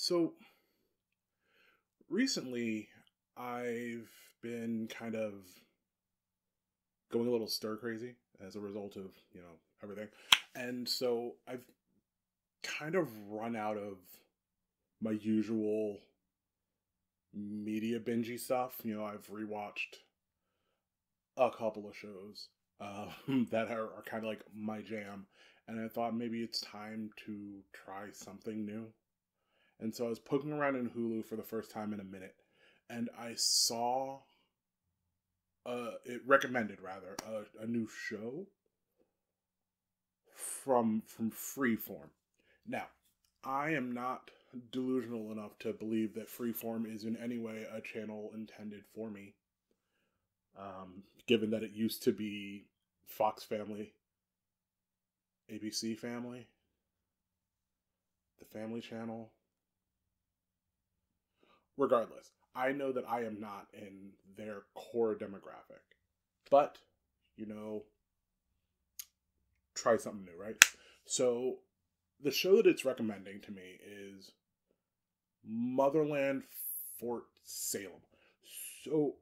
So recently, I've been kind of going a little stir crazy as a result of, everything. And so I've kind of run out of my usual media bingey stuff. I've rewatched a couple of shows that are kind of like my jam. And I thought maybe it's time to try something new. And so I was poking around in Hulu for the first time in a minute, and I saw it recommended rather a new show from Freeform. Now, I am not delusional enough to believe that Freeform is in any way a channel intended for me. Given that it used to be Fox Family, ABC Family, the Family Channel. Regardless, I know that I am not in their core demographic. But, you know, try something new, right? So, the show that it's recommending to me is Motherland Fort Salem. So,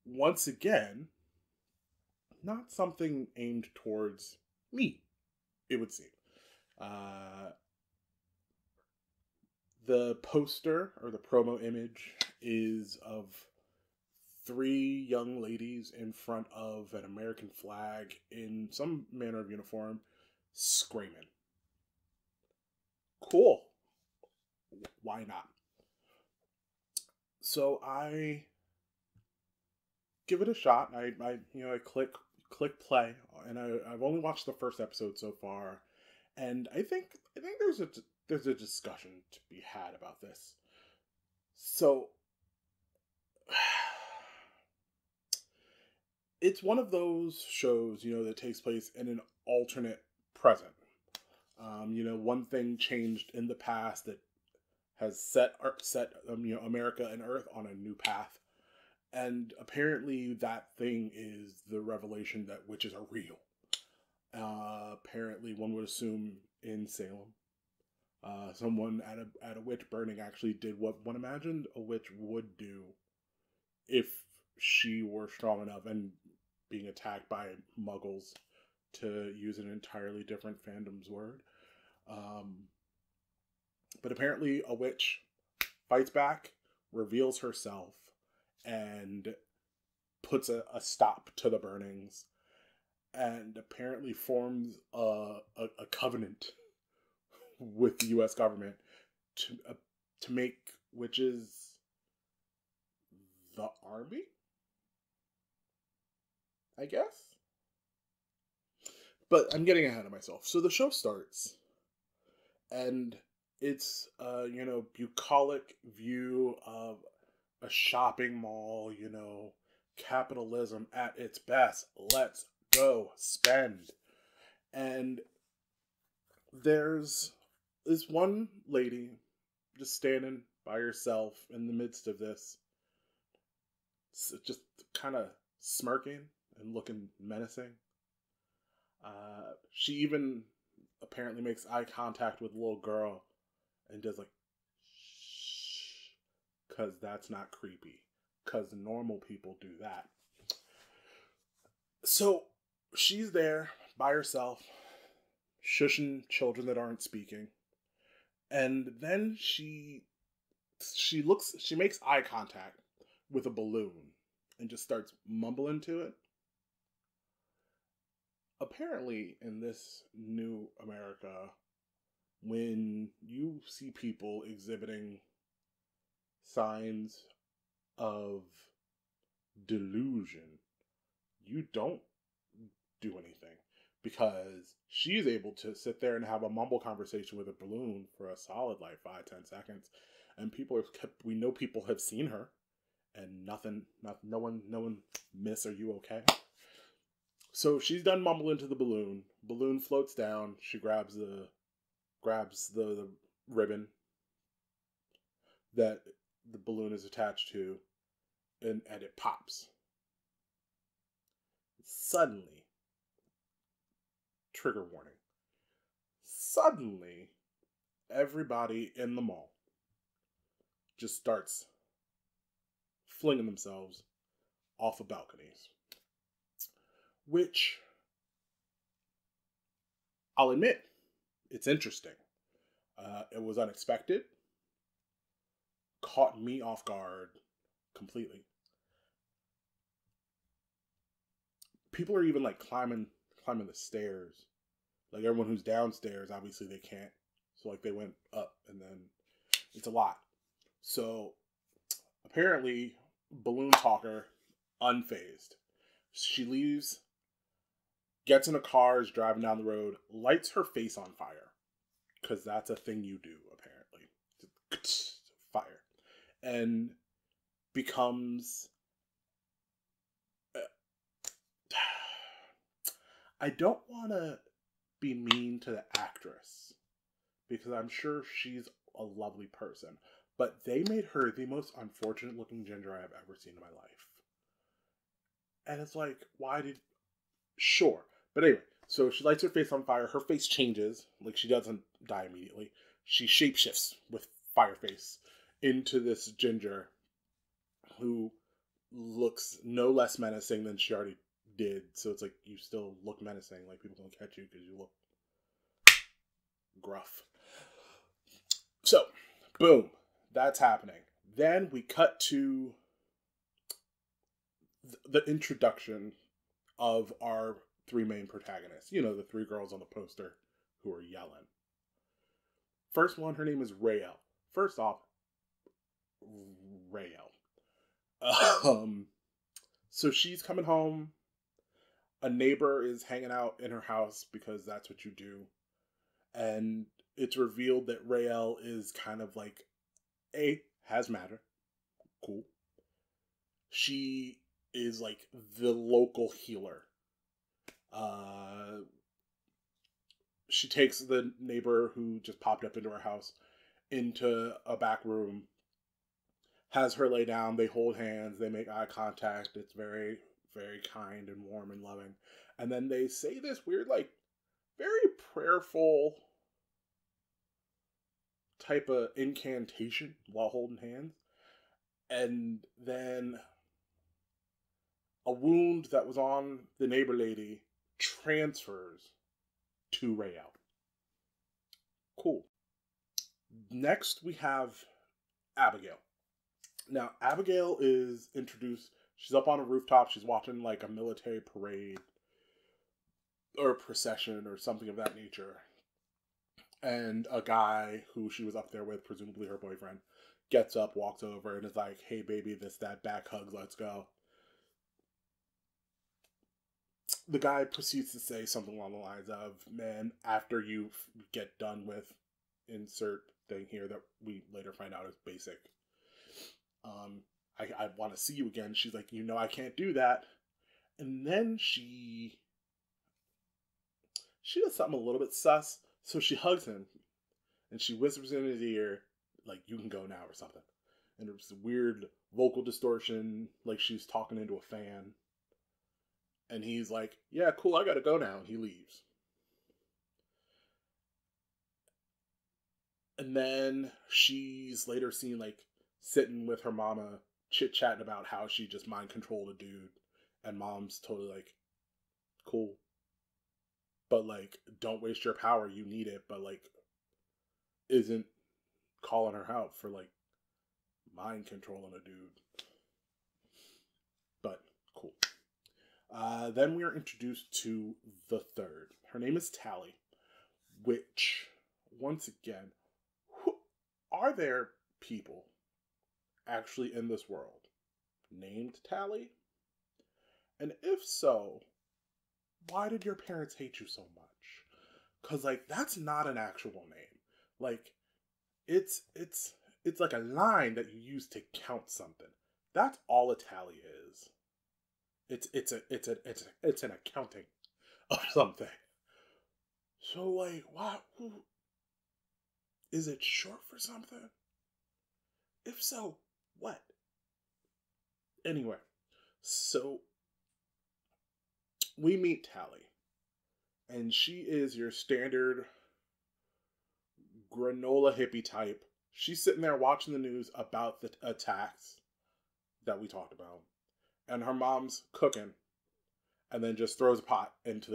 once again, not something aimed towards me, it would seem. Uh, the poster or the promo image is of three young ladies in front of an American flag in some manner of uniform screaming. Cool. Why not? So I give it a shot. I click play, and I've only watched the first episode so far, and I think there's a discussion to be had about this. So it's one of those shows, that takes place in an alternate present. One thing changed in the past that has set America and Earth on a new path, and apparently that thing is the revelation that witches are real. Apparently, one would assume in Salem, someone at a witch burning actually did what one imagined a witch would do if she were strong enough and being attacked by muggles, to use an entirely different fandom's word. Um, but apparently, a witch fights back, reveals herself, and puts a stop to the burnings, and apparently forms a covenant with the U.S. government to make witches the army, I guess. But I'm getting ahead of myself. So the show starts, and it's bucolic view of a shopping mall. Capitalism at its best. Let's go spend. And there's this one lady just standing by herself in the midst of this, just kind of smirking and looking menacing. She even apparently makes eye contact with the little girl and does like, shh, because that's not creepy. Because normal people do that. So she's there by herself, shushing children that aren't speaking. And then she makes eye contact with a balloon and just starts mumbling to it. Apparently, in this new America, when you see people exhibiting signs of delusion, you don't do anything, because she's able to sit there and have a mumble conversation with a balloon for a solid like 5-10 seconds, and we know people have seen her, and no one miss, are you okay? So she's done mumbling to the balloon. Balloon floats down. She grabs the ribbon that the balloon is attached to, and it pops. Suddenly, trigger warning. Suddenly, everybody in the mall just starts flinging themselves off of balconies. Which, I'll admit, it's interesting. It was unexpected, caught me off guard completely. People are even like climbing the stairs. Like everyone who's downstairs, obviously they can't. So like they went up, and then it's a lot. So apparently, Balloon Talker, unfazed. She leaves, gets in a car, is driving down the road, lights her face on fire. Because that's a thing you do, apparently. Fire. And becomes... I don't want to be mean to the actress, because I'm sure she's a lovely person. But they made her the most unfortunate looking ginger I have ever seen in my life. And it's like, why did... Sure. But anyway, so she lights her face on fire. Her face changes. Like, she doesn't die immediately. She shapeshifts with fire face into this ginger who looks no less menacing than she already did. So it's like, you still look menacing. Like, people don't catch you because you look gruff. So, boom. That's happening. Then we cut to the introduction of our three main protagonists. You know, the three girls on the poster who are yelling. First one, her name is Raelle. First off, Raelle. So she's coming home. A neighbor is hanging out in her house because that's what you do. And it's revealed that Raelle is kind of like has matter. Cool. She is like the local healer. She takes the neighbor who just popped up into her house into a back room, has her lay down, they hold hands, they make eye contact. It's very, very kind and warm and loving. And then they say this weird, like, very prayerful type of incantation while holding hands. And then a wound that was on the neighbor lady transfers to Raelle. Cool. Next, we have Abigail. Now, Abigail is introduced. She's up on a rooftop. She's watching like a military parade or procession or something of that nature. And a guy who she was up there with, presumably her boyfriend, gets up, walks over, and is like, "Hey, baby, that back hug, let's go." The guy proceeds to say something along the lines of, "Man, after you get done with insert thing here that we later find out is basic, I want to see you again." She's like, "You know, I can't do that." And then she does something a little bit sus. So she hugs him and she whispers in his ear, like, "You can go now," or something. And there's weird vocal distortion, like she's talking into a fan. And he's like, "Yeah, cool, I gotta go now." And he leaves. And then she's later seen, like, sitting with her mama, chit-chatting about how she just mind-controlled a dude. And mom's totally like, "Cool. But, like, don't waste your power, you need it." But, like, isn't calling her out for, like, mind-controlling a dude. But, cool. Then we are introduced to the third. Her name is Tally. Which, once again, are there people actually in this world named Tally? And if so, why did your parents hate you so much? Because, like, that's not an actual name. Like, it's like a line that you use to count something. That's all a tally is. It's an accounting of something. So, like, what? Is it short for something? If so, what? Anyway, so we meet Tally. And she is your standard granola hippie type She's sitting there watching the news about the attacks that we talked about, and her mom's cooking, and then just throws a pot into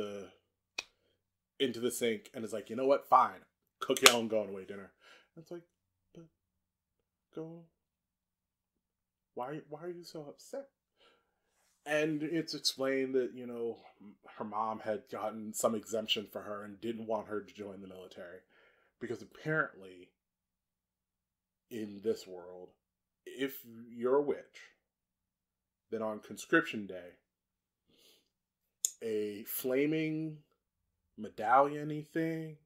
the sink and is like, you know what? Fine, cook your own going away dinner. And it's like, but go. Why are you so upset? And it's explained that, you know, her mom had gotten some exemption for her and didn't want her to join the military. Because apparently, in this world, if you're a witch, then on conscription day, a flaming medallion-y thing,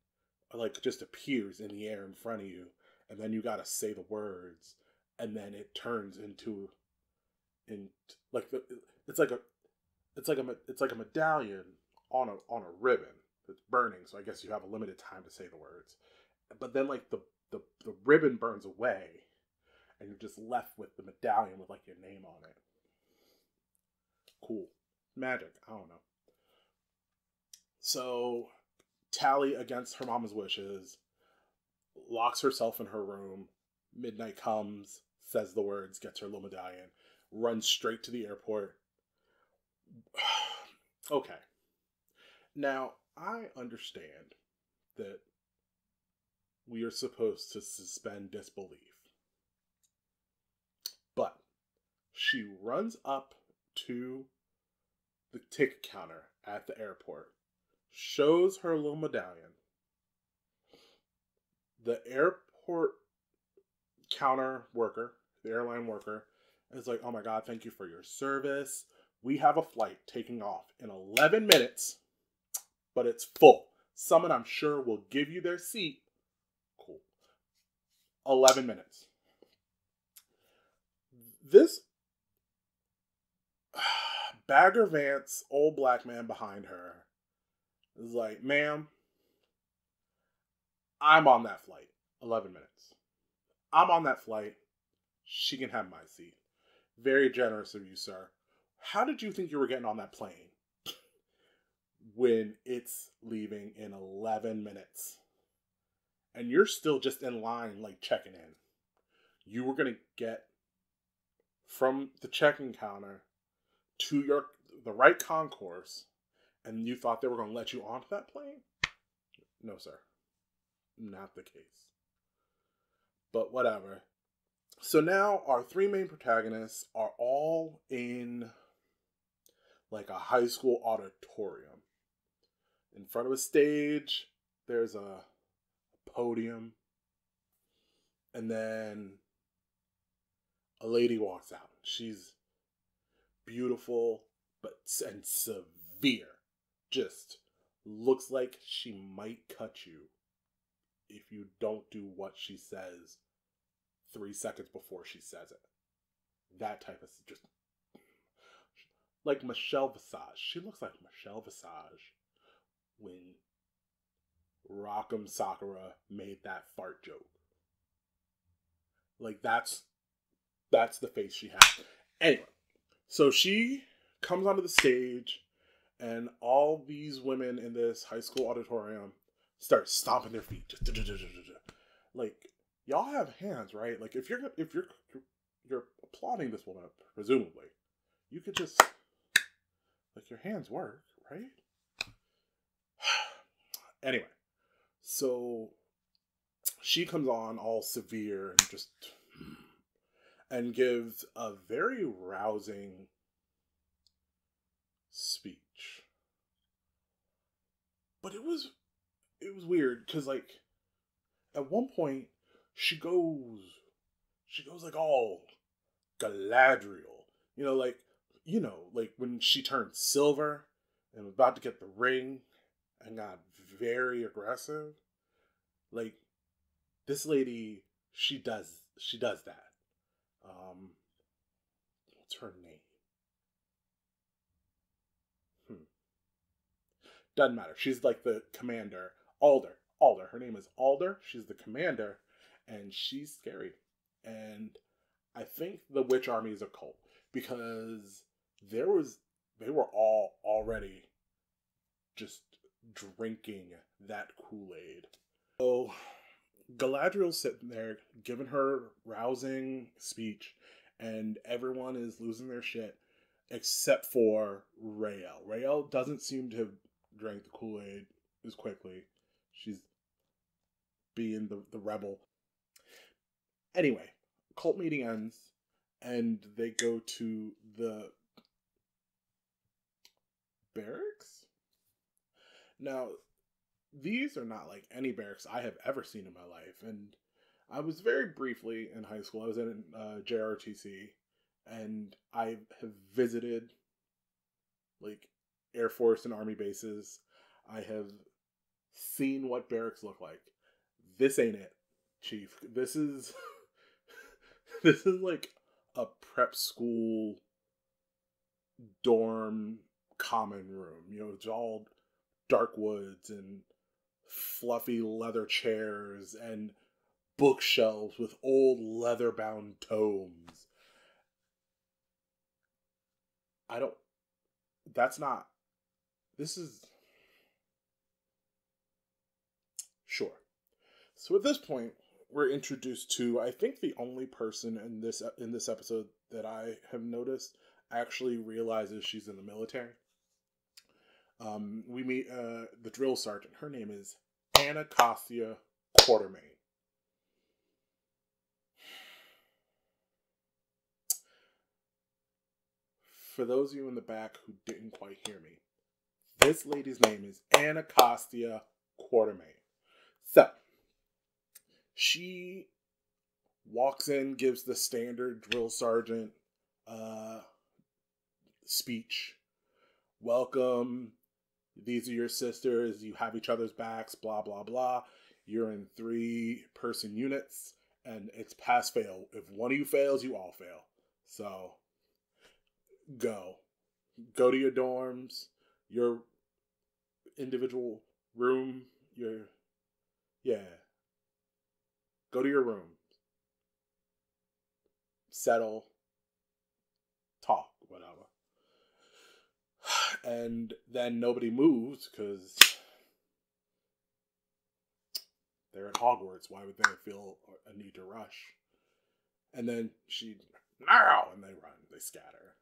like, just appears in the air in front of you. And then you gotta say the words. And then it turns into like the it's like a it's like a medallion on a ribbon that's burning. So I guess you have a limited time to say the words. But then like the ribbon burns away, and you're just left with the medallion with like your name on it. Cool. Magic. I don't know. So Tally, against her mama's wishes, locks herself in her room. Midnight comes, says the words, gets her little medallion, runs straight to the airport. Okay. Now, I understand that we are supposed to suspend disbelief. But she runs up to the ticket counter at the airport, shows her little medallion. The airport counter worker, the airline worker, is like, oh my God, thank you for your service. We have a flight taking off in 11 minutes, but it's full. Someone I'm sure will give you their seat. Cool. 11 minutes. This Bagger Vance, old black man behind her, is like, ma'am, I'm on that flight. 11 minutes. I'm on that flight. She can have my seat. Very generous of you, sir. How did you think you were getting on that plane when it's leaving in 11 minutes? And you're still just in line, like checking in. You were going to get from the check-in counter to the right concourse, and you thought they were going to let you onto that plane? No, sir. Not the case. But whatever. So now our three main protagonists are all in like a high school auditorium. In front of a stage, there's a podium. And then a lady walks out. She's beautiful and severe. Just looks like she might cut you if you don't do what she says 3 seconds before she says it. That type of just like Michelle Visage. She looks like Michelle Visage when Rock'em Sakura made that fart joke. Like that's the face she has. Anyway, so she comes onto the stage, and all these women in this high school auditorium start stomping their feet. Just like, y'all have hands, right? Like if you're applauding this woman, presumably, you could just like your hands work, right? Anyway, so she comes on all severe and gives a very rousing speech. But it was weird because like at one point she goes like all Galadriel, like when she turned silver and was about to get the ring and got very aggressive. Like this lady, she does that. What's her name? Doesn't matter. She's like the commander. Alder. Her name is Alder. She's the commander, and she's scary. And I think the witch army is a cult because they were all already just drinking that Kool-Aid. So Galadriel's sitting there giving her rousing speech, and everyone is losing their shit except for Raelle. Raelle doesn't seem to have drank the Kool-Aid as quickly. She's being the rebel. Anyway, cult meeting ends, and they go to the barracks. Now, these are not like any barracks I have ever seen in my life, and I was very briefly in high school. I was in JRTC, and I have visited like Air Force and Army bases. I have seen what barracks look like. This ain't it, Chief. This is this is like a prep school dorm common room. You know, it's all dark woods and fluffy leather chairs and bookshelves with old leather bound tomes. I don't, that's not, this is, sure. So at this point, we're introduced to, I think, the only person in this episode that I have noticed actually realizes she's in the military. We meet the drill sergeant. Her name is Anacostia Quartermain. For those of you in the back who didn't quite hear me, this lady's name is Anacostia Quartermain. So, she walks in, gives the standard drill sergeant speech. Welcome. These are your sisters. You have each other's backs, blah, blah, blah. You're in 3-person units, and it's pass fail. If one of you fails, you all fail. So, go. Go to your dorms, your individual room, Go to your room. Settle. Talk, whatever. And then nobody moves because they're at Hogwarts. Why would they feel a need to rush? And then now, and they run, they scatter.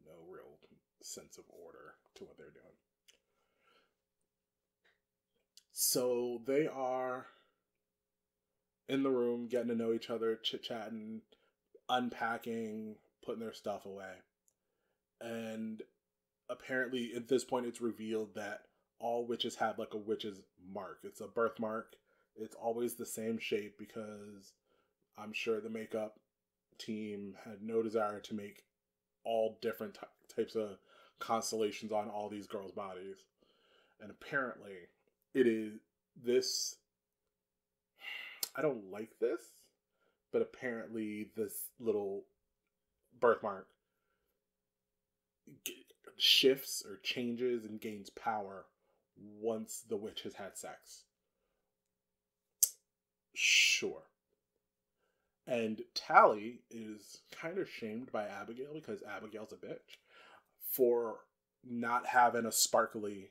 No real sense of order to what they're doing. So they are in the room, getting to know each other, chit-chatting, unpacking, putting their stuff away. And apparently at this point it's revealed that all witches have like a witch's mark. It's a birthmark. It's always the same shape because I'm sure the makeup team had no desire to make all different types of constellations on all these girls' bodies. And apparently it is this, I don't like this, but apparently this little birthmark shifts or changes and gains power once the witch has had sex. Sure. And Tally is kind of shamed by Abigail because Abigail's a bitch for not having a sparkly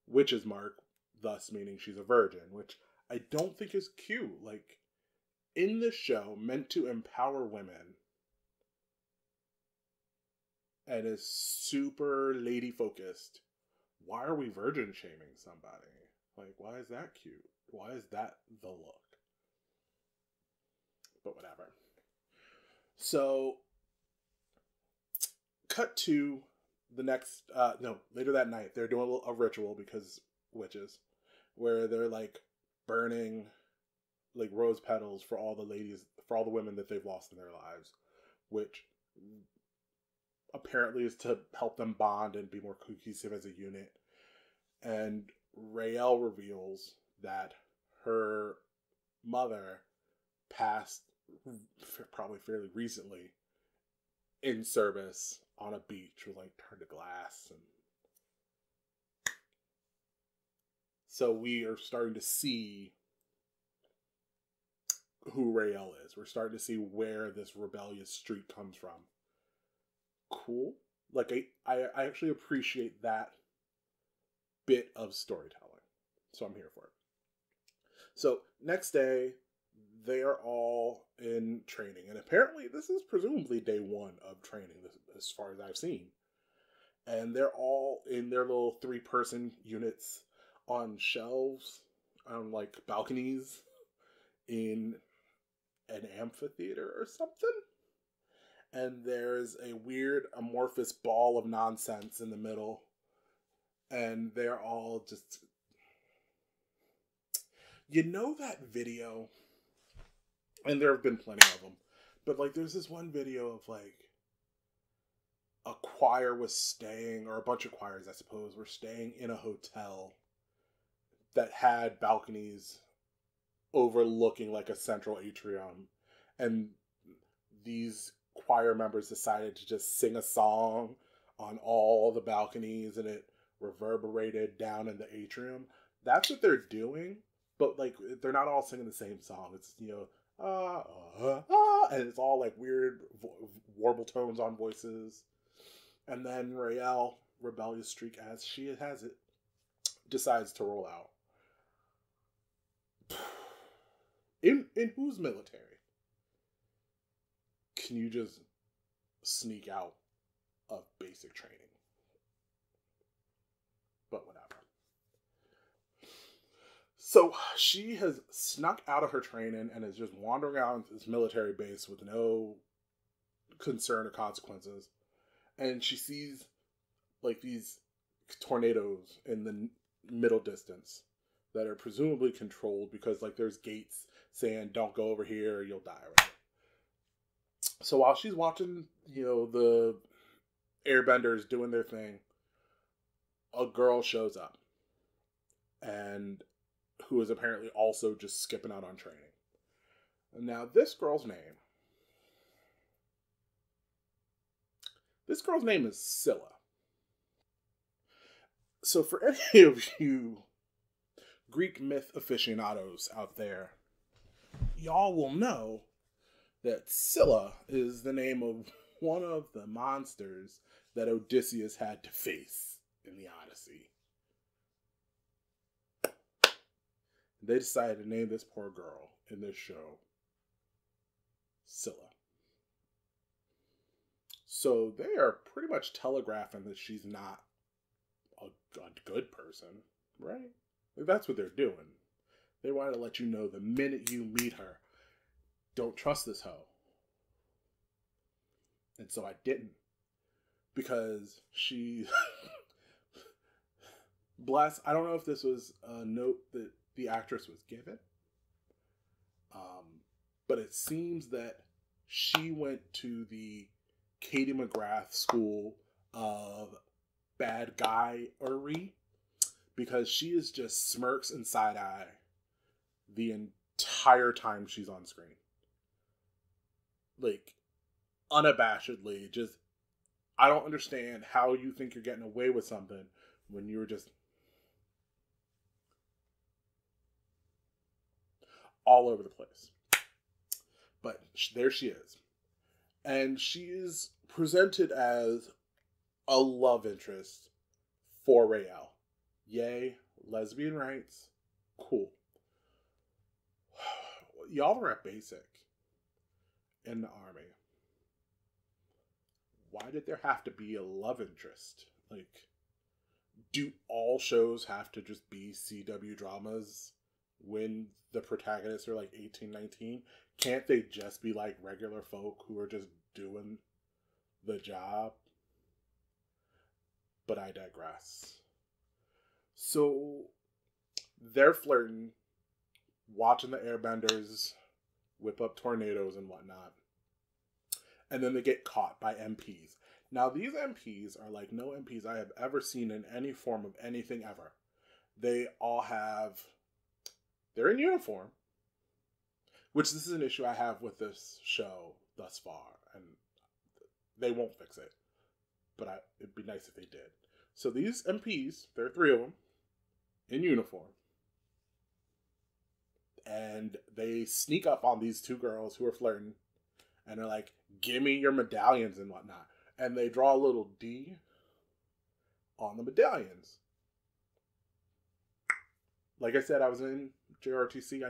witch's mark, thus meaning she's a virgin, which I don't think is cute. Like, in this show, meant to empower women, and is super lady focused, why are we virgin shaming somebody? Like, why is that cute? Why is that the look? But whatever. So, cut to the next, later that night, they're doing a ritual because witches, where they're like burning like rose petals for all the ladies, for all the women that they've lost in their lives, which apparently is to help them bond and be more cohesive as a unit. And Raelle reveals that her mother passed probably fairly recently in service on a beach with like turned to glass. And so we are starting to see who Raelle is. We're starting to see where this rebellious streak comes from. Cool. Like, I actually appreciate that bit of storytelling. So I'm here for it. So next day, they are all in training, and apparently this is presumably day one of training, as far as I've seen. And they're all in their little 3-person units on shelves, on like balconies in an amphitheater or something. And there's a weird amorphous ball of nonsense in the middle, and they're all just, that video, and there have been plenty of them, but like there's this one video of like a choir was staying, or a bunch of choirs I suppose were staying in a hotel that had balconies overlooking like a central atrium, and these choir members decided to just sing a song on all the balconies, and it reverberated down in the atrium. That's what they're doing, but like they're not all singing the same song. It's and it's all like weird warble tones on voices. And then Raelle, rebellious streak as she has it, decides to roll out. In whose military can you just sneak out of basic training? But whatever. So she has snuck out of her training and is just wandering around this military base with no concern or consequences. And she sees like these tornadoes in the middle distance that are presumably controlled, because like there's gates saying don't go over here or you'll die, right? So while she's watching, the airbenders doing their thing, a girl shows up, and who is apparently also just skipping out on training. And now this girl's name is Scylla. So for any of you Greek myth aficionados out there, y'all will know that Scylla is the name of one of the monsters that Odysseus had to face in the Odyssey. They decided to name this poor girl in this show Scylla. So they are pretty much telegraphing that she's not a good person, right? Like that's what they're doing. They want to let you know the minute you meet her, don't trust this hoe. And so I didn't. Because she... Bless, I don't know if this was a note that the actress was given. But it seems that she went to the Katie McGrath School of Bad Guy-ery, because she is just smirks and side-eye the entire time she's on screen. Like, unabashedly, just, I don't understand how you think you're getting away with something when you were just all over the place. But there she is. And she is presented as a love interest for Raelle. Yay, lesbian rights. Cool. Y'all are at basic in the army. Why did there have to be a love interest? Like, do all shows have to just be CW dramas when the protagonists are like 18, 19? Can't they just be like regular folk who are just doing the job? But I digress. So they're flirting, watching the airbenders whip up tornadoes and whatnot. And then they get caught by MPs. Now, these MPs are like no MPs I have ever seen in any form of anything ever. They're in uniform, which this is an issue I have with this show thus far, and they won't fix it. But it'd be nice if they did. So these MPs, there are 3 of them, in uniform. And they sneak up on these 2 girls who are flirting, and they're like, give me your medallions and whatnot. And they draw a little D on the medallions. Like I said, I was in JRTC.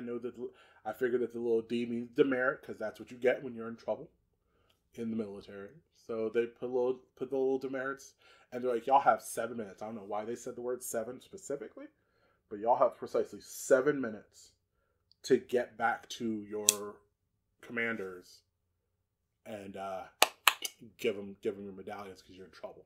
I figured that the little D means demerit because that's what you get when you're in trouble in the military. So they put the little demerits, and they're like, y'all have 7 minutes. I don't know why they said the word 7 specifically, but y'all have precisely 7 minutes to get back to your commanders and give them your medallions because you're in trouble.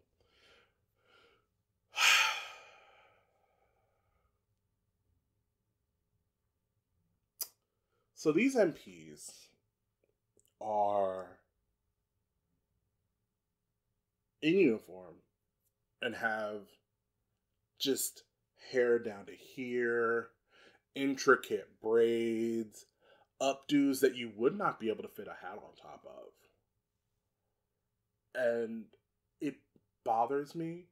So these MPs are in uniform and have just hair down to here, intricate braids, updos that you would not be able to fit a hat on top of. And it bothers me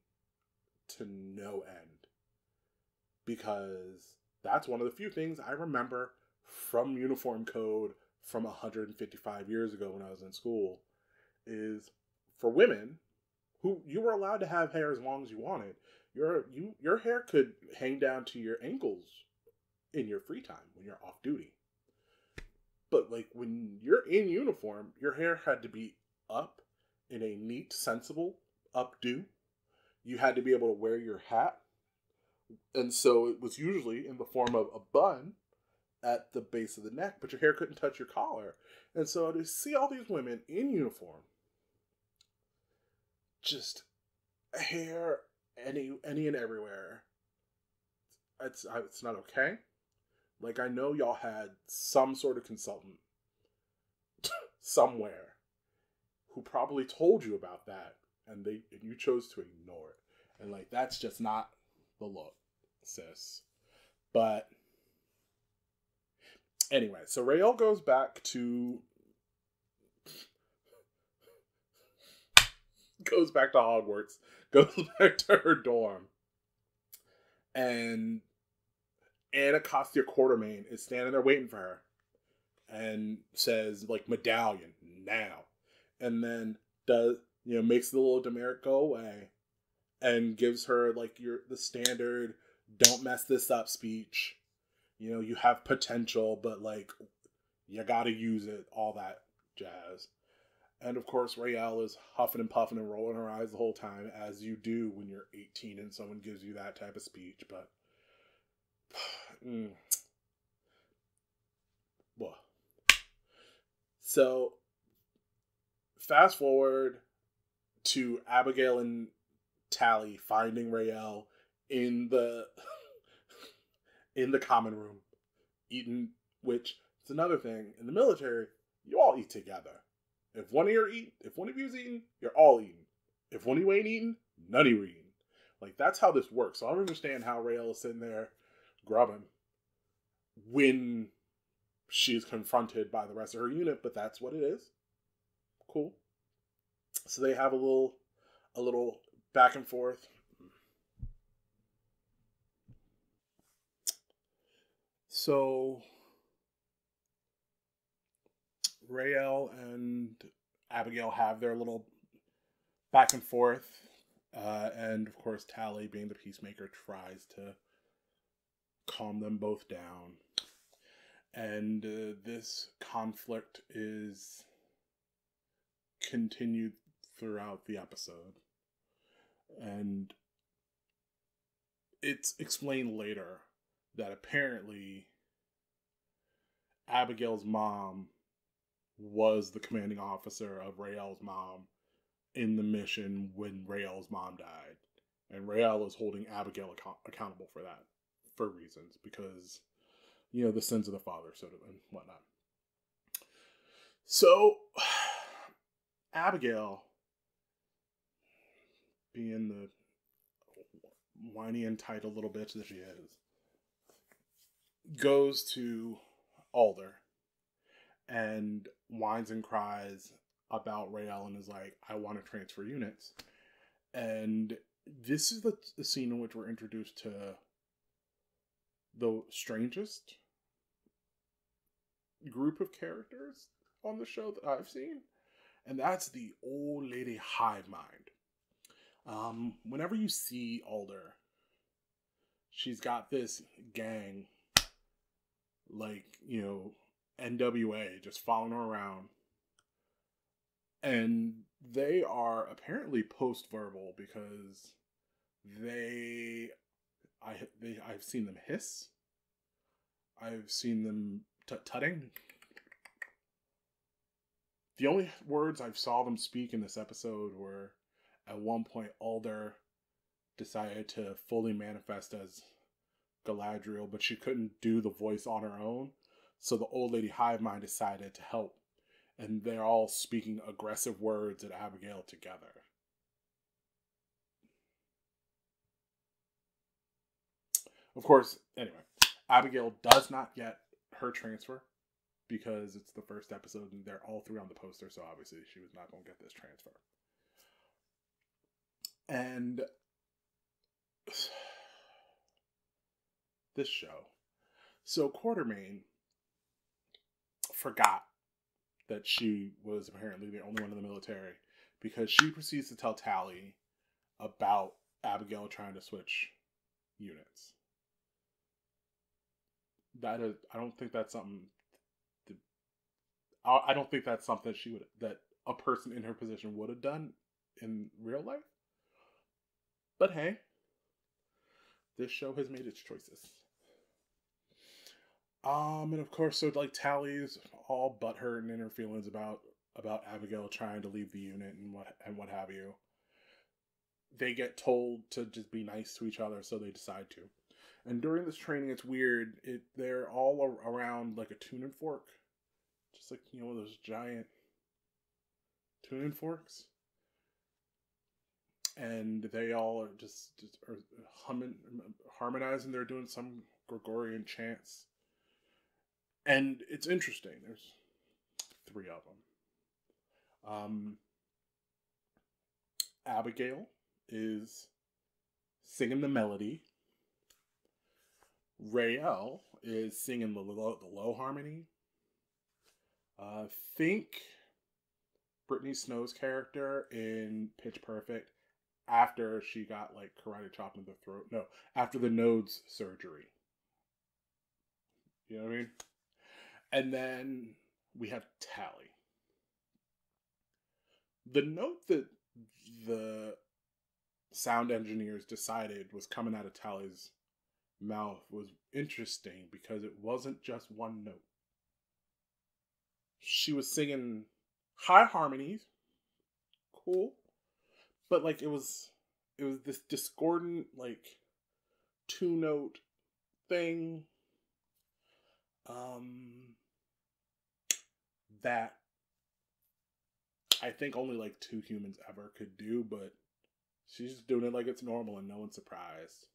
to no end because that's one of the few things I remember from uniform code from 155 years ago when I was in school is for women who you were allowed to have hair as long as you wanted. Your hair could hang down to your ankles in your free time when you're off duty. But like when you're in uniform, your hair had to be up in a neat, sensible updo. You had to be able to wear your hat. And so it was usually in the form of a bun at the base of the neck, but your hair couldn't touch your collar. And so to see all these women in uniform, just hair any and everywhere, it's not okay. Like, I know y'all had some sort of consultant somewhere who probably told you about that, and you chose to ignore it. And like, that's just not the look, sis. But anyway, so Raelle goes back to Hogwarts, goes back to her dorm, and Anacostia Quartermain is standing there waiting for her and says, like, medallion now. And then makes the little demerit go away and gives her like the standard don't mess this up speech. You have potential, but like you gotta use it, all that jazz. And of course, Raelle is huffing and puffing and rolling her eyes the whole time, as you do when you're 18 and someone gives you that type of speech. But well, so fast forward to Abigail and Tally finding Raelle in the common room eating, which is another thing in the military. You all eat together. If one of you's eating, you're all eating. If one of you ain't eating, none of you are eating. Like, that's how this works. So I don't understand how Raelle is sitting there grubbing when she's confronted by the rest of her unit, but that's what it is. Cool. So they have a little back and forth. So Raelle and Abigail have their little back and forth. And of course, Tally, being the peacemaker, tries to calm them both down. And this conflict is continued throughout the episode. And it's explained later that apparently Abigail's mom was the commanding officer of Raelle's mom in the mission when Raelle's mom died. And Raelle is holding Abigail accountable for that, for reasons, because, the sins of the father, and whatnot. So, Abigail, being the whiny entitled little bitch that she is, goes to Alder and whines and cries about Raelle and is like, I want to transfer units. And this is the scene in which we're introduced to the strangest group of characters on the show that I've seen, and that's the old lady hive mind. Whenever you see Alder, she's got this gang like, NWA just following her around. And they are apparently post-verbal because I've seen them hiss. I've seen them tutting. The only words I saw them speak in this episode were, at one point, Alder decided to fully manifest as Galadriel, but she couldn't do the voice on her own. So the old lady hive mind decided to help. And they're all speaking aggressive words at Abigail together. Of course, anyway, Abigail does not get her transfer because it's the first episode and they're all three on the poster, so obviously she was not going to get this transfer. And this show. So Quartermain forgot that she was apparently the only one in the military because she proceeds to tell Tally about Abigail trying to switch units. I don't think that's something. I don't think that's something that a person in her position would have done in real life. But hey, this show has made its choices. And of course, so like Tally's all butthurt and in her feelings about Abigail trying to leave the unit and what have you. They get told to just be nice to each other, so they decide to. And during this training, it's weird. They're all around like a tuning fork, just like those giant tuning forks, and they all are just are harmonizing. They're doing some Gregorian chants. And it's interesting. There's 3 of them. Abigail is singing the melody. Rael is singing the low harmony. Think Brittany Snow's character in Pitch Perfect after she got like karate chopped in the throat. No, after the nodes surgery. You know what I mean? And then we have Tally. The note that the sound engineers decided was coming out of Tally's mouth was interesting because it wasn't just one note. She was singing high harmonies, cool, but like it was this discordant like 2-note thing that I think only like 2 humans ever could do, but she's just doing it like it's normal and no one's surprised.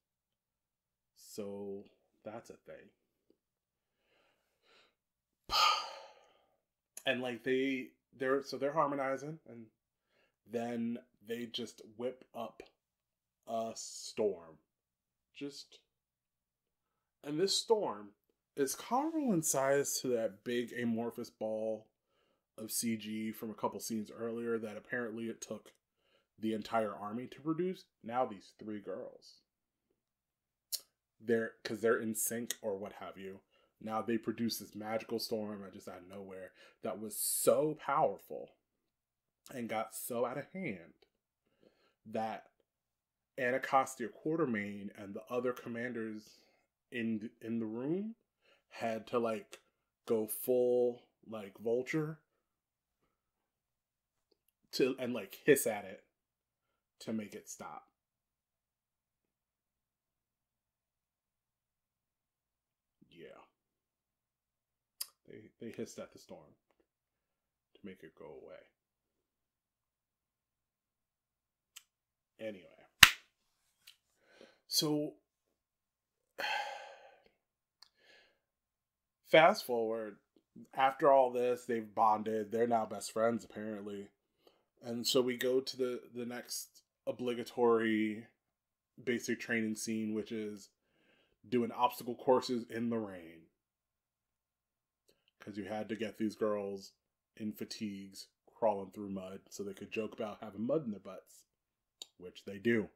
So that's a thing. And like they're harmonizing, and then they just whip up a storm. And this storm is comparable in size to that big amorphous ball of CG from a couple scenes earlier that apparently it took the entire army to produce. Now these 3 girls, because they're in sync or what have you. Now they produce this magical storm just out of nowhere that was so powerful and got so out of hand that Anacostia Quartermain and the other commanders in the room had to like go full like vulture and like hiss at it to make it stop. Yeah. They hissed at the storm to make it go away. Anyway. So fast forward, after all this, they've bonded. They're now best friends, apparently. And so we go to the next obligatory basic training scene, which is doing obstacle courses in the rain. Because you had to get these girls in fatigues crawling through mud so they could joke about having mud in their butts, which they do.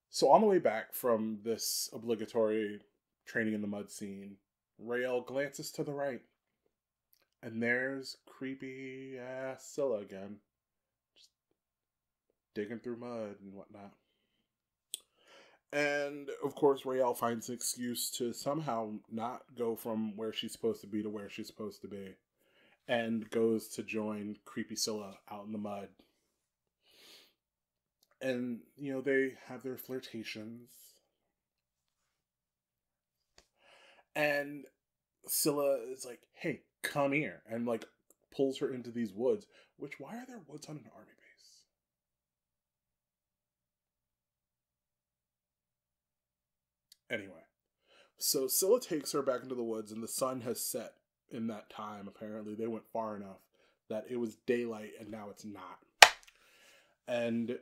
So on the way back from this obligatory training in the mud scene, Rael glances to the right, and there's creepy ass Scylla again, just digging through mud and whatnot. And of course, Rael finds an excuse to somehow not go from where she's supposed to be to where she's supposed to be, and goes to join creepy Scylla out in the mud. And, they have their flirtations. And Scylla is like, hey, come here. And, like, pulls her into these woods. Which, why are there woods on an army base? Anyway. So Scylla takes her back into the woods, and the sun has set in that time. Apparently, they went far enough that it was daylight, and now it's not. And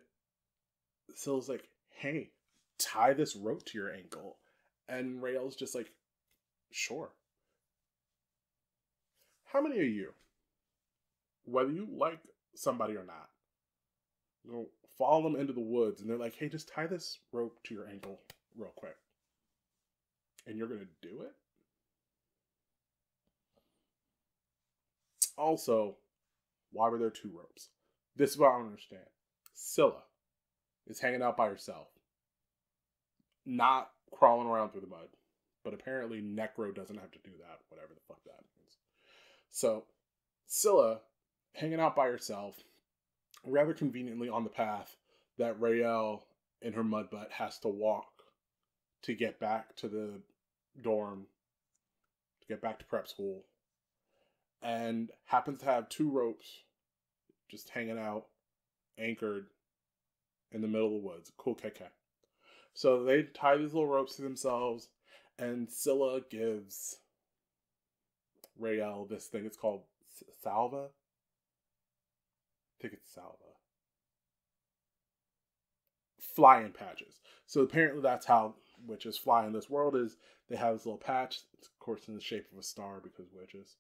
Scylla's like, hey, tie this rope to your ankle. And Rael's just like, sure. How many of you, whether you like somebody or not, follow them into the woods and they're like, hey, just tie this rope to your ankle real quick. And you're going to do it? Also, why were there two ropes? This is what I don't understand. Scylla is hanging out by herself, not crawling around through the mud. But apparently Necro doesn't have to do that, whatever the fuck that means. So, Scylla, hanging out by herself, rather conveniently on the path that Rael in her mud butt has to walk to get back to the dorm, to get back to prep school, and happens to have two ropes just hanging out, anchored in the middle of the woods. Cool KK. So they tie these little ropes to themselves, and Scylla gives Rael this thing. It's called salva. I think it's salva. Flying patches. So apparently that's how witches fly in this world, is they have this little patch. It's of course in the shape of a star because witches.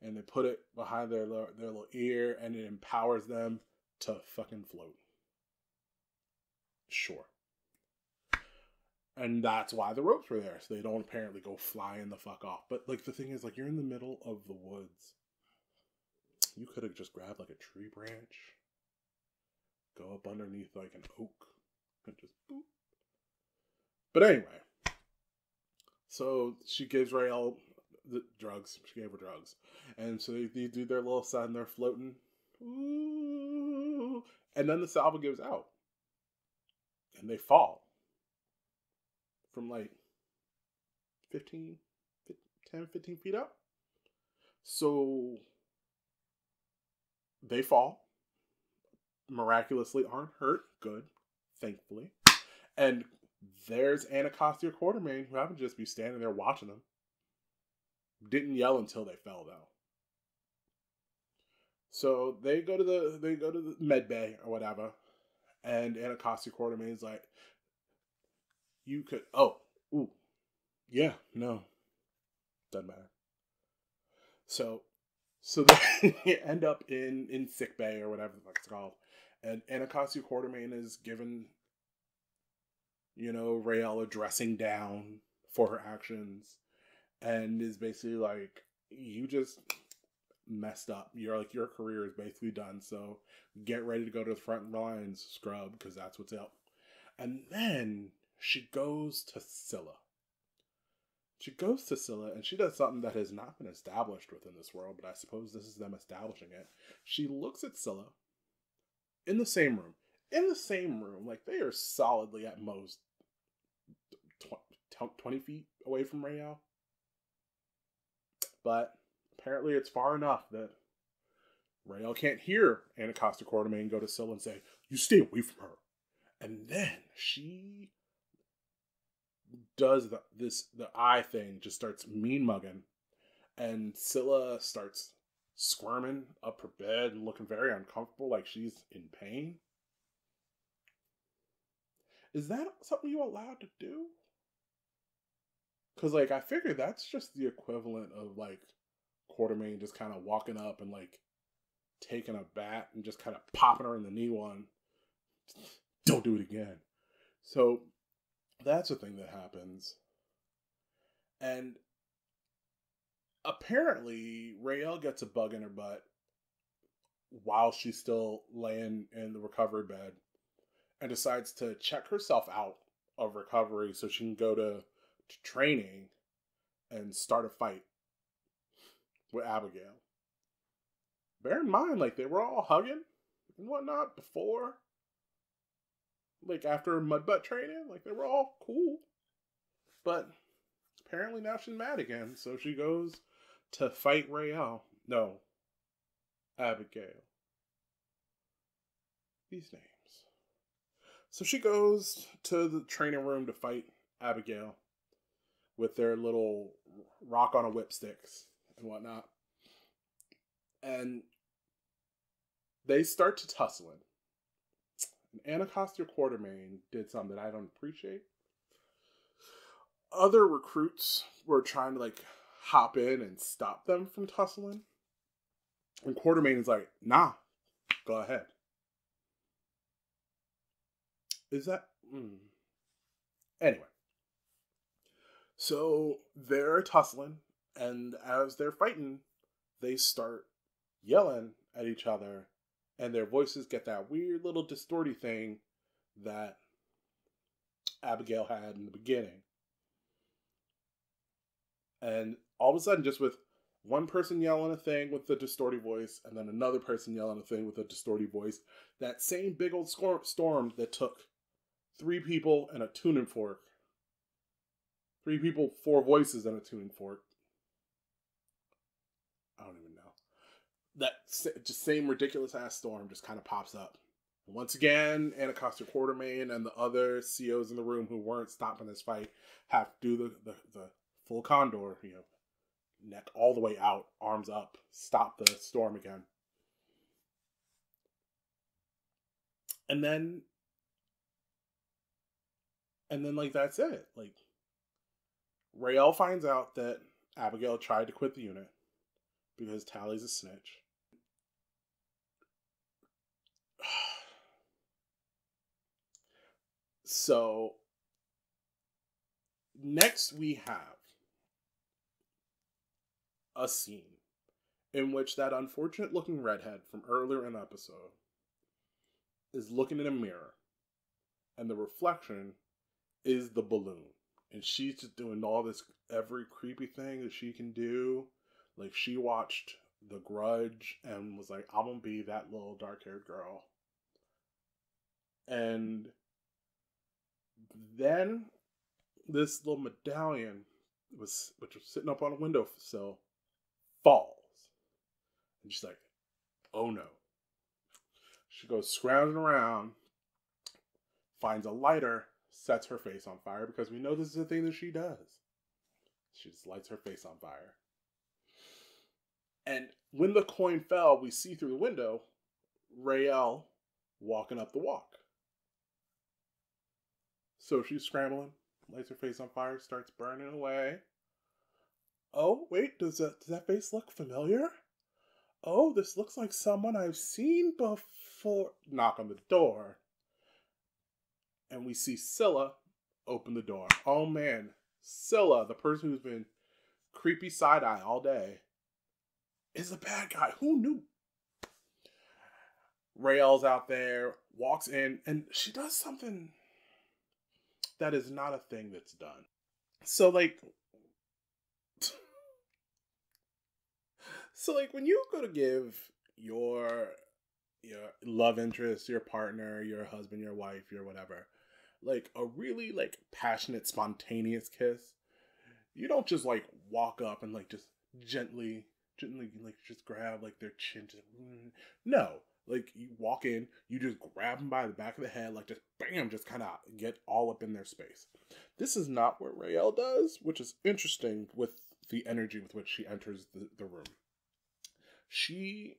And they put it behind their little ear, and it empowers them to fucking float. Sure. And that's why the ropes were there, so they don't apparently go flying the fuck off. But, like, the thing is, like, you're in the middle of the woods. You could have just grabbed, like, a tree branch, go up underneath, like, an oak, and just boop. But anyway, so she gives Rael the drugs. She gave her drugs. And so they do their little sun, they're floating. Ooh. And then the salva gives out. And they fall. From like 10, 15 feet up. So they fall. Miraculously aren't hurt. Good. Thankfully. And there's Anacostia Quartermain, who happened to just be standing there watching them. Didn't yell until they fell, though. So they go to the med bay or whatever. And Anacostia Quartermain's like, you could, yeah, no, doesn't matter. So they end up in sick bay or whatever the fuck it's called, and Anacostia Quartermain is given, Rael a dressing down for her actions, and is basically like, you just messed up. Your career is basically done. So get ready to go to the front lines, scrub, because that's what's up. And then she goes to Scylla. And she does something that has not been established within this world, but I suppose this is them establishing it. She looks at Scylla in the same room. Like, they are solidly at most 20 feet away from Rael. But apparently it's far enough that Rael can't hear Anacostia Quartermain go to Scylla and say, you stay away from her. And then she does the eye thing, just starts mean mugging, and Scylla starts squirming up her bed and looking very uncomfortable, like she's in pain. Is that something you're allowed to do? Because, like, I figure that's just the equivalent of, like, Quartermain just kind of walking up and, like, taking a bat and just kind of popping her in the knee one. Don't do it again. So that's a thing that happens. And Apparently, Raelle gets a bug in her butt while she's still laying in the recovery bed and decides to check herself out of recovery so she can go to training and start a fight with Abigail. Bear in mind, like, they were all hugging and whatnot before, like, after mud butt training. Like, they were all cool. But apparently now she's mad again, so she goes to fight Raelle. No, Abigail. These names. So she goes to the training room to fight Abigail with their little rock on a whip sticks and whatnot. And they start to tussling. And Anacostia Quartermain did something that I don't appreciate. Other recruits were trying to like hop in and stop them from tussling. And Quartermain is like, nah, go ahead. Is that... Anyway. So they're tussling, and as they're fighting, they start yelling at each other, and their voices get that weird little distorty thing that Abigail had in the beginning. And all of a sudden, just with one person yelling a thing with the distorted voice, and then another person yelling a thing with a distorted voice, that same big old storm that took 3 people and a tuning fork. 3 people, 4 voices, and a tuning fork. I don't even know. That just same ridiculous ass storm just kind of pops up. And once again, Anacostia Quartermain and the other COs in the room who weren't stopping this fight have to do the full condor, neck all the way out, arms up, stop the storm again. And then like, that's it. Like, Raelle finds out that Abigail tried to quit the unit because Tally's a snitch. So, next we have a scene in which that unfortunate looking redhead from earlier in the episode is looking in a mirror, and the reflection is the balloon. And she's just doing all this, every creepy thing that she can do. Like, she watched The Grudge and was like, I'm gonna be that little dark-haired girl. And then this little medallion, which was sitting up on a windowsill, falls. And she's like, oh no. She goes scrounging around, finds a lighter, sets her face on fire, because we know this is a thing that she does. She just lights her face on fire. And when the coin fell, we see through the window Raelle walking up the walk. So she's scrambling, lights her face on fire, starts burning away. Oh, wait, does that face look familiar? Oh, this looks like someone I've seen before. Knock on the door. And we see Scylla open the door. Oh man, Scylla, the person who's been creepy side-eye all day, is a bad guy. Who knew? Raelle's out there, walks in, and she does something that is not a thing that's done. So like when you go to give your love interest, your partner, your husband, your wife, your whatever, like a really like passionate, spontaneous kiss, you don't just like walk up and like just gently like just grab like their chin. No, like you walk in, you just grab them by the back of the head, like just bam, just kind of get all up in their space. This is not what Raelle does, which is interesting with the energy with which she enters the room. She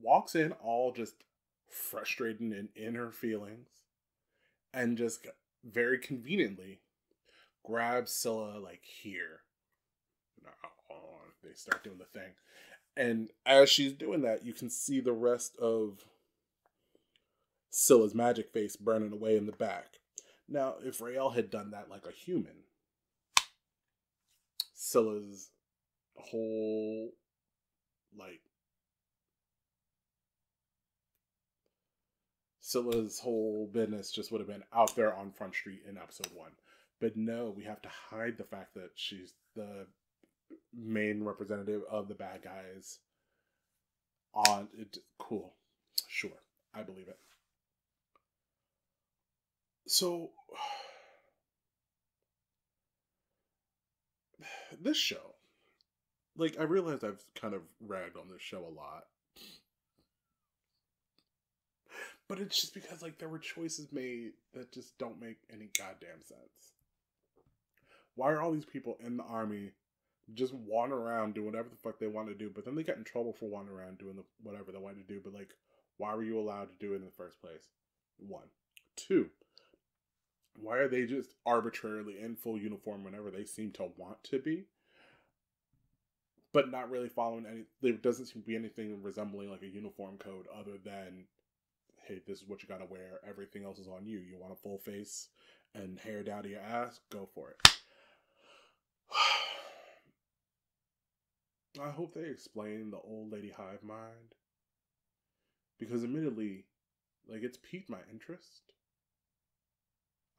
walks in all just frustrated and in her feelings, and just very conveniently grabs Scylla like here. They start doing the thing. And as she's doing that, you can see the rest of Scylla's magic face burning away in the back. Now, if Raelle had done that like a human, Scylla's whole, like, Scylla's whole business just would have been out there on Front Street in episode 1. But no, we have to hide the fact that she's the main representative of the bad guys on it. Cool. Sure. I believe it. So, this show, like, I realize I've kind of ragged on this show a lot. But it's just because, like, there were choices made that just don't make any goddamn sense. Why are all these people in the army just wandering around doing whatever the fuck they want to do, but then they get in trouble for wandering around doing whatever they want to do, but, like, why were you allowed to do it in the first place? 1. 2. Why are they just arbitrarily in full uniform whenever they seem to want to be? But not really following any... There doesn't seem to be anything resembling, like, a uniform code other than, hey, this is what you gotta wear. Everything else is on you. You want a full face and hair down to your ass? Go for it. I hope they explain the old lady hive mind. Because admittedly, like, it's piqued my interest.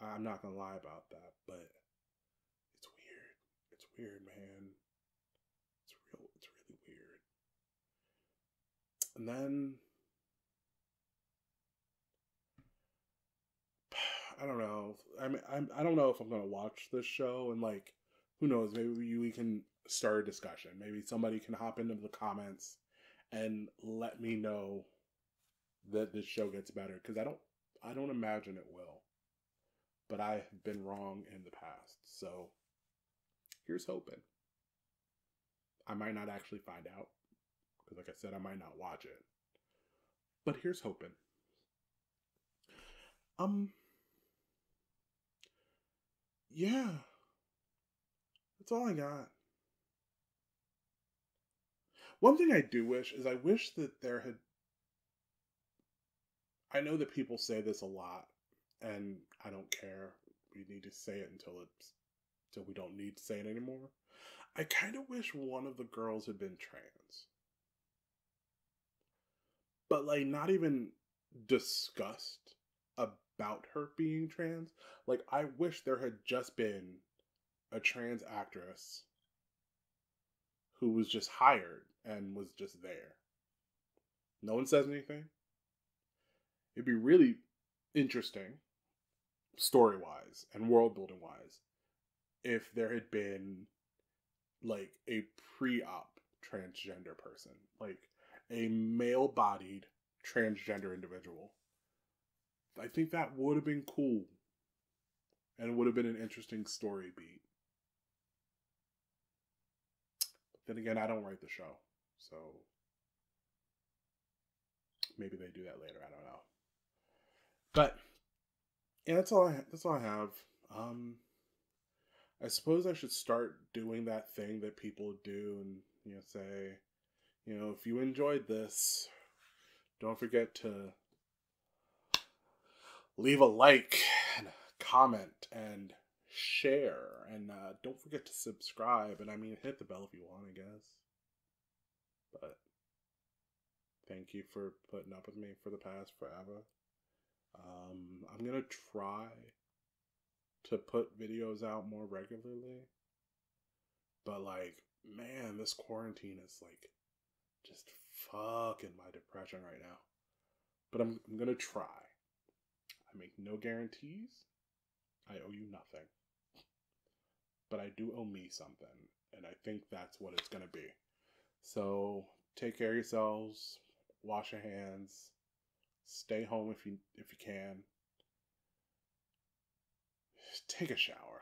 I'm not gonna lie about that, but it's weird. It's weird, man. It's really weird. And then I don't know. I mean, I don't know if I'm gonna watch this show, and, like, who knows? Maybe we can start a discussion. Maybe somebody can hop into the comments and let me know that this show gets better, because I don't imagine it will. But I have been wrong in the past, so here's hoping. I might not actually find out, because, like I said, I might not watch it. But here's hoping. Yeah. That's all I got. One thing I do wish is I wish that there had... I know that people say this a lot, and I don't care. We need to say it until we don't need to say it anymore. I kind of wish one of the girls had been trans. But, like, not even discussed about her being trans. Like, I wish there had just been a trans actress who was just hired and was just there. No one says anything. It'd be really interesting, story-wise and world-building-wise, if there had been, like, a pre-op transgender person. Like, a male-bodied transgender individual. I think that would have been cool. And would have been an interesting story beat. But then again, I don't write the show. So maybe they do that later. I don't know. But yeah, that's all I have. I suppose I should start doing that thing that people do and, say, if you enjoyed this, don't forget to leave a like and a comment and share, and don't forget to subscribe, and hit the bell if you want, I guess. But thank you for putting up with me for the past forever. I'm gonna try to put videos out more regularly, but, like, man, this quarantine is, like, just fucking my depression right now. But I'm gonna try. I make no guarantees. I owe you nothing. But I do owe me something, and I think that's what it's gonna be. So take care of yourselves. Wash your hands. Stay home if you can. Take a shower.